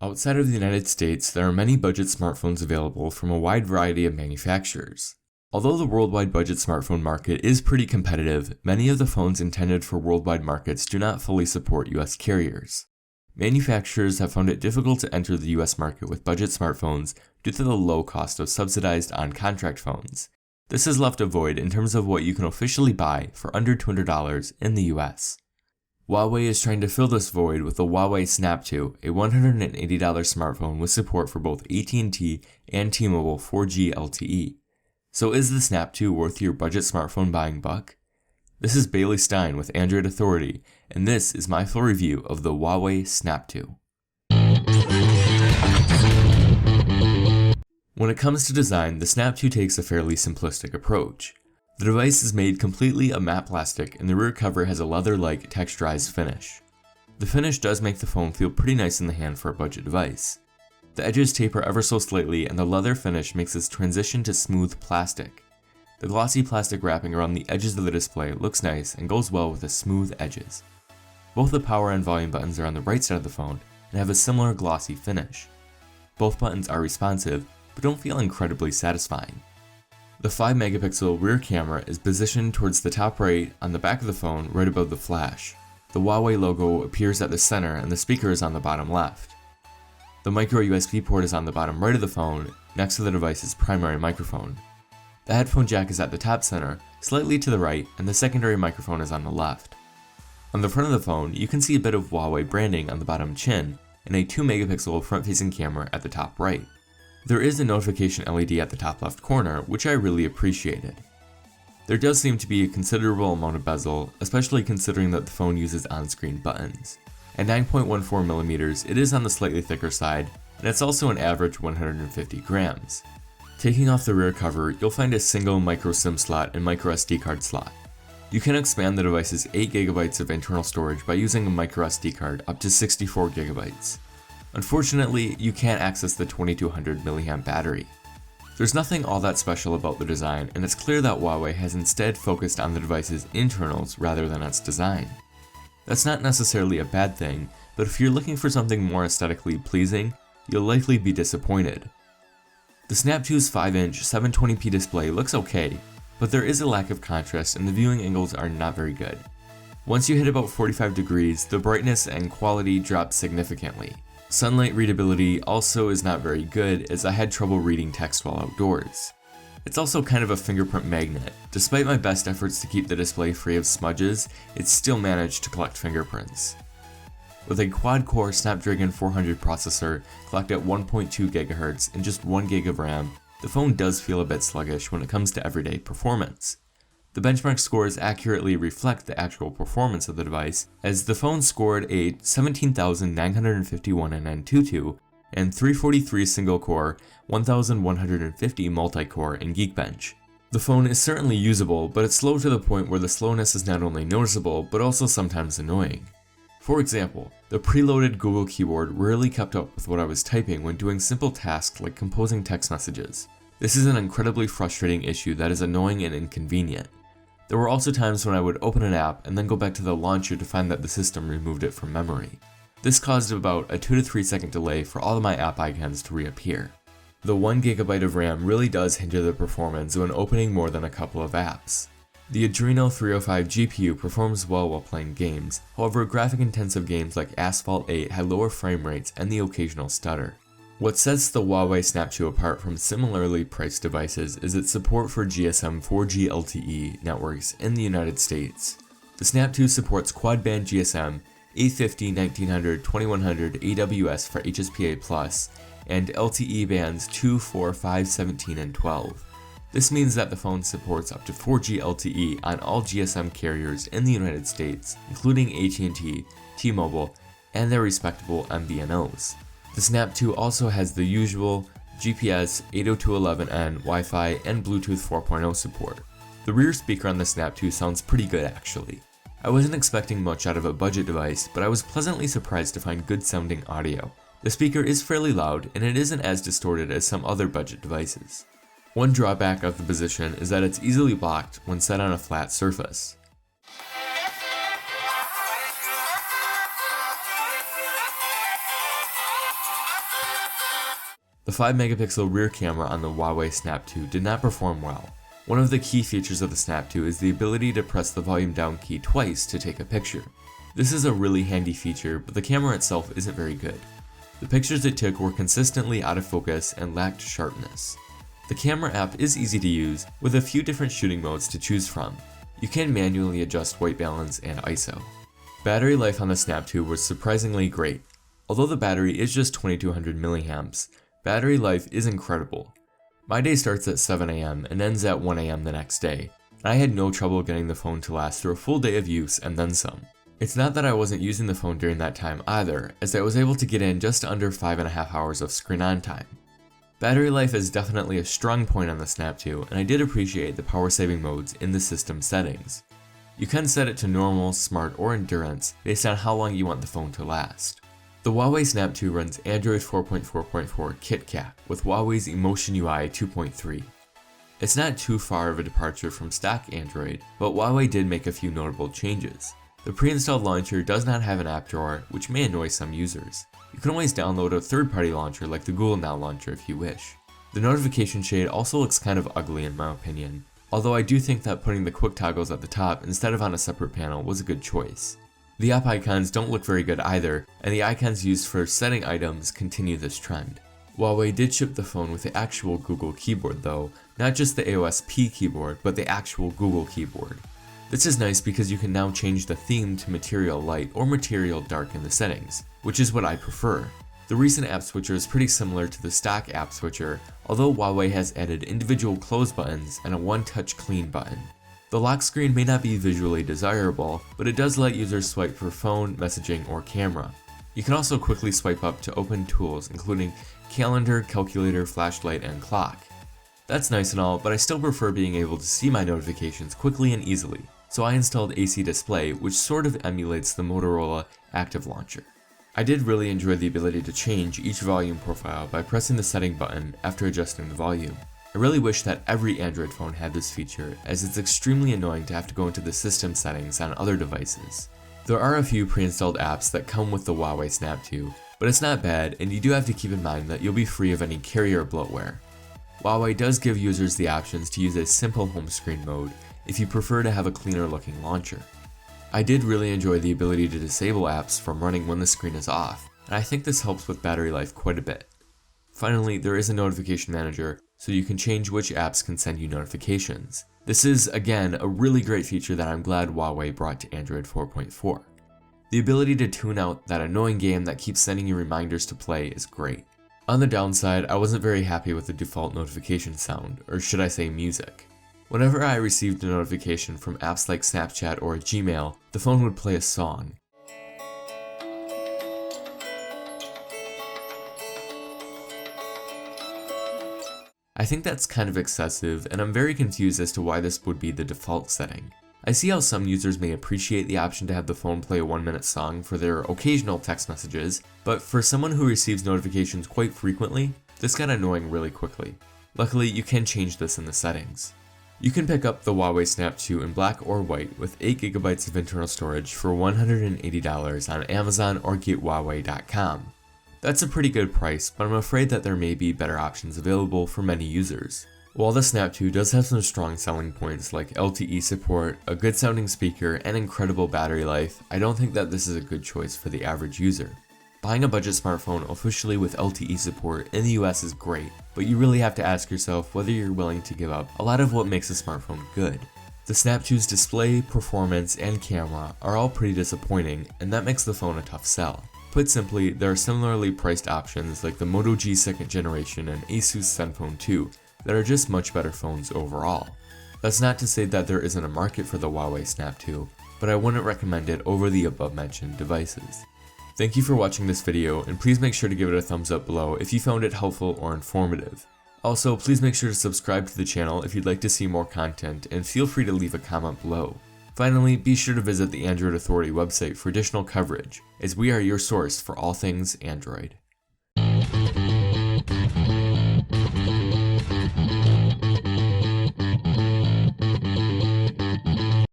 Outside of the United States, there are many budget smartphones available from a wide variety of manufacturers. Although the worldwide budget smartphone market is pretty competitive, many of the phones intended for worldwide markets do not fully support US carriers. Manufacturers have found it difficult to enter the US market with budget smartphones due to the low cost of subsidized on-contract phones. This has left a void in terms of what you can officially buy for under $200 in the US. Huawei is trying to fill this void with the Huawei Snapto, a $180 smartphone with support for both AT&T and T-Mobile 4G LTE. So is the Snapto worth your budget smartphone buying buck? This is Bailey Stein with Android Authority, and this is my full review of the Huawei Snapto. When it comes to design, the Snapto takes a fairly simplistic approach. The device is made completely of matte plastic and the rear cover has a leather-like texturized finish. The finish does make the phone feel pretty nice in the hand for a budget device. The edges taper ever so slightly and the leather finish makes its transition to smooth plastic. The glossy plastic wrapping around the edges of the display looks nice and goes well with the smooth edges. Both the power and volume buttons are on the right side of the phone and have a similar glossy finish. Both buttons are responsive, but don't feel incredibly satisfying. The 5-megapixel rear camera is positioned towards the top right on the back of the phone right above the flash. The Huawei logo appears at the center and the speaker is on the bottom left. The micro USB port is on the bottom right of the phone, next to the device's primary microphone. The headphone jack is at the top center, slightly to the right, and the secondary microphone is on the left. On the front of the phone, you can see a bit of Huawei branding on the bottom chin, and a 2-megapixel front-facing camera at the top right. There is a notification LED at the top left corner, which I really appreciated. There does seem to be a considerable amount of bezel, especially considering that the phone uses on-screen buttons. At 9.14mm, it is on the slightly thicker side, and it's also an average 150 grams. Taking off the rear cover, you'll find a single micro SIM slot and micro SD card slot. You can expand the device's 8GB of internal storage by using a micro SD card up to 64GB. Unfortunately, you can't access the 2200 mAh battery. There's nothing all that special about the design, and it's clear that Huawei has instead focused on the device's internals rather than its design. That's not necessarily a bad thing, but if you're looking for something more aesthetically pleasing, you'll likely be disappointed. The Snapto's 5-inch 720p display looks okay, but there is a lack of contrast and the viewing angles are not very good. Once you hit about 45 degrees, the brightness and quality drop significantly. Sunlight readability also is not very good, as I had trouble reading text while outdoors. It's also kind of a fingerprint magnet. Despite my best efforts to keep the display free of smudges, it still managed to collect fingerprints. With a quad-core Snapdragon 400 processor clocked at 1.2 GHz and just 1 GB of RAM, the phone does feel a bit sluggish when it comes to everyday performance. The benchmark scores accurately reflect the actual performance of the device, as the phone scored a 17,951 in Antutu and 343 single-core, 1,150 multi-core in Geekbench. The phone is certainly usable, but it's slow to the point where the slowness is not only noticeable, but also sometimes annoying. For example, the preloaded Google keyboard rarely kept up with what I was typing when doing simple tasks like composing text messages. This is an incredibly frustrating issue that is annoying and inconvenient. There were also times when I would open an app and then go back to the launcher to find that the system removed it from memory. This caused about a 2 to 3 second delay for all of my app icons to reappear. The 1 GB of RAM really does hinder the performance when opening more than a couple of apps. The Adreno 305 GPU performs well while playing games, however graphic-intensive games like Asphalt 8 had lower frame rates and the occasional stutter. What sets the Huawei Snapto apart from similarly priced devices is its support for GSM 4G LTE networks in the United States. The Snapto supports quad-band GSM, 850, 1900, 2100 AWS for HSPA+, and LTE bands 2, 4, 5, 17, and 12. This means that the phone supports up to 4G LTE on all GSM carriers in the United States, including AT&T, T-Mobile, and their respectable MVNOs. The Snapto also has the usual GPS, 802.11n, Wi-Fi, and Bluetooth 4.0 support. The rear speaker on the Snapto sounds pretty good actually. I wasn't expecting much out of a budget device, but I was pleasantly surprised to find good sounding audio. The speaker is fairly loud, and it isn't as distorted as some other budget devices. One drawback of the position is that it's easily blocked when set on a flat surface. The 5 megapixel rear camera on the Huawei Snapto did not perform well. One of the key features of the Snapto is the ability to press the volume down key twice to take a picture. This is a really handy feature, but the camera itself isn't very good. The pictures it took were consistently out of focus and lacked sharpness. The camera app is easy to use, with a few different shooting modes to choose from. You can manually adjust white balance and ISO. Battery life on the Snapto was surprisingly great. Although the battery is just 2200 milliamps, battery life is incredible. My day starts at 7 AM and ends at 1 AM the next day, and I had no trouble getting the phone to last through a full day of use and then some. It's not that I wasn't using the phone during that time either, as I was able to get in just under 5.5 hours of screen on time. Battery life is definitely a strong point on the Snapto, and I did appreciate the power saving modes in the system settings. You can set it to normal, smart, or endurance based on how long you want the phone to last. The Huawei Snapto runs Android 4.4.4 KitKat with Huawei's Emotion UI 2.3. It's not too far of a departure from stock Android, but Huawei did make a few notable changes. The pre-installed launcher does not have an app drawer, which may annoy some users. You can always download a third-party launcher like the Google Now launcher if you wish. The notification shade also looks kind of ugly in my opinion, although I do think that putting the quick toggles at the top instead of on a separate panel was a good choice. The app icons don't look very good either, and the icons used for setting items continue this trend. Huawei did ship the phone with the actual Google keyboard though, not just the AOS-P keyboard, but the actual Google keyboard. This is nice because you can now change the theme to Material Light or Material Dark in the settings, which is what I prefer. The recent app switcher is pretty similar to the stock app switcher, although Huawei has added individual close buttons and a one-touch clean button. The lock screen may not be visually desirable, but it does let users swipe for phone, messaging, or camera. You can also quickly swipe up to open tools including calendar, calculator, flashlight, and clock. That's nice and all, but I still prefer being able to see my notifications quickly and easily, so I installed AC Display, which sort of emulates the Motorola Active Launcher. I did really enjoy the ability to change each volume profile by pressing the setting button after adjusting the volume. I really wish that every Android phone had this feature, as it's extremely annoying to have to go into the system settings on other devices. There are a few pre-installed apps that come with the Huawei Snapto, but it's not bad, and you do have to keep in mind that you'll be free of any carrier bloatware. Huawei does give users the options to use a simple home screen mode if you prefer to have a cleaner looking launcher. I did really enjoy the ability to disable apps from running when the screen is off, and I think this helps with battery life quite a bit. Finally, there is a notification manager, so you can change which apps can send you notifications. This is, again, a really great feature that I'm glad Huawei brought to Android 4.4. The ability to tune out that annoying game that keeps sending you reminders to play is great. On the downside, I wasn't very happy with the default notification sound, or should I say music. Whenever I received a notification from apps like Snapchat or Gmail, the phone would play a song. I think that's kind of excessive, and I'm very confused as to why this would be the default setting. I see how some users may appreciate the option to have the phone play a 1-minute song for their occasional text messages, but for someone who receives notifications quite frequently, this got annoying really quickly. Luckily, you can change this in the settings. You can pick up the Huawei Snapto in black or white with 8GB of internal storage for $180 on Amazon or gethuawei.com. That's a pretty good price, but I'm afraid that there may be better options available for many users. While the Snapto does have some strong selling points like LTE support, a good sounding speaker, and incredible battery life, I don't think that this is a good choice for the average user. Buying a budget smartphone officially with LTE support in the US is great, but you really have to ask yourself whether you're willing to give up a lot of what makes a smartphone good. The Snapto's display, performance, and camera are all pretty disappointing, and that makes the phone a tough sell. Put simply, there are similarly priced options like the Moto G 2nd generation and Asus Zenfone 2 that are just much better phones overall. That's not to say that there isn't a market for the Huawei Snapto, but I wouldn't recommend it over the above mentioned devices. Thank you for watching this video, and please make sure to give it a thumbs up below if you found it helpful or informative. Also, please make sure to subscribe to the channel if you'd like to see more content, and feel free to leave a comment below. Finally, be sure to visit the Android Authority website for additional coverage, as we are your source for all things Android.